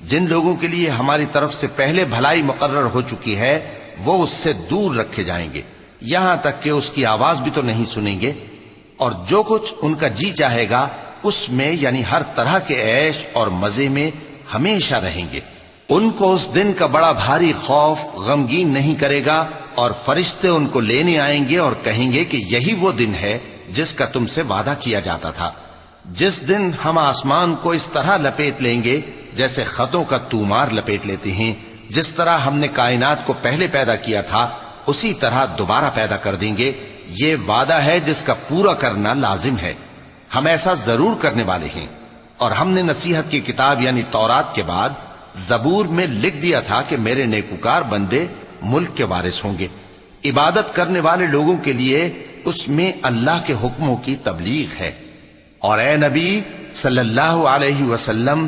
جن لوگوں کے لیے ہماری طرف سے پہلے بھلائی مقرر ہو چکی ہے وہ اس سے دور رکھے جائیں گے، یہاں تک کہ اس کی آواز بھی تو نہیں سنیں گے، اور جو کچھ ان کا جی چاہے گا اس میں یعنی ہر طرح کے عیش اور مزے میں ہمیشہ رہیں گے۔ ان کو اس دن کا بڑا بھاری خوف غمگین نہیں کرے گا، اور فرشتے ان کو لینے آئیں گے اور کہیں گے کہ یہی وہ دن ہے جس کا تم سے وعدہ کیا جاتا تھا، جس دن ہم آسمان کو اس طرح لپیٹ لیں گے جیسے خطوں کا تومار لپیٹ لیتے ہیں، جس طرح ہم نے کائنات کو پہلے پیدا کیا تھا اسی طرح دوبارہ پیدا کر دیں گے۔ یہ وعدہ ہے جس کا پورا کرنا لازم ہے، ہم ایسا ضرور کرنے والے ہیں۔ اور ہم نے نصیحت کی کتاب یعنی تورات کے بعد زبور میں لکھ دیا تھا کہ میرے نیکوکار بندے ملک کے وارث ہوں گے۔ عبادت کرنے والے لوگوں کے لیے اس میں اللہ کے حکموں کی تبلیغ ہے۔ اور اے نبی صلی اللہ علیہ وسلم،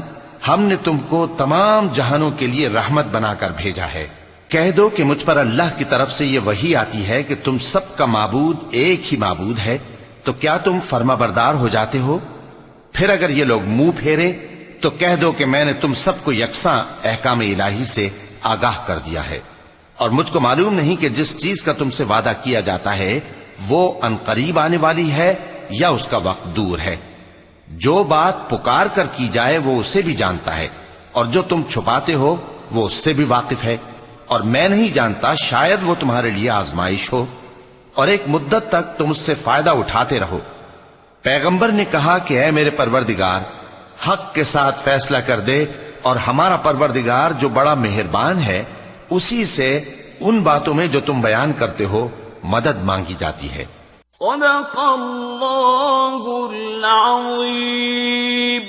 ہم نے تم کو تمام جہانوں کے لیے رحمت بنا کر بھیجا ہے۔ کہہ دو کہ مجھ پر اللہ کی طرف سے یہ وحی آتی ہے کہ تم سب کا معبود ایک ہی معبود ہے، تو کیا تم فرما بردار ہو جاتے ہو؟ پھر اگر یہ لوگ منہ پھیریں تو کہہ دو کہ میں نے تم سب کو یکساں احکام الہی سے آگاہ کر دیا ہے، اور مجھ کو معلوم نہیں کہ جس چیز کا تم سے وعدہ کیا جاتا ہے وہ ان قریب آنے والی ہے یا اس کا وقت دور ہے۔ جو بات پکار کر کی جائے وہ اسے بھی جانتا ہے، اور جو تم چھپاتے ہو وہ اس سے بھی واقف ہے، اور میں نہیں جانتا شاید وہ تمہارے لیے آزمائش ہو، اور ایک مدت تک تم اس سے فائدہ اٹھاتے رہو۔ پیغمبر نے کہا کہ اے میرے پروردگار، حق کے ساتھ فیصلہ کر دے، اور ہمارا پروردگار جو بڑا مہربان ہے اسی سے ان باتوں میں جو تم بیان کرتے ہو مدد مانگی جاتی ہے۔ صدق اللہ العظیم۔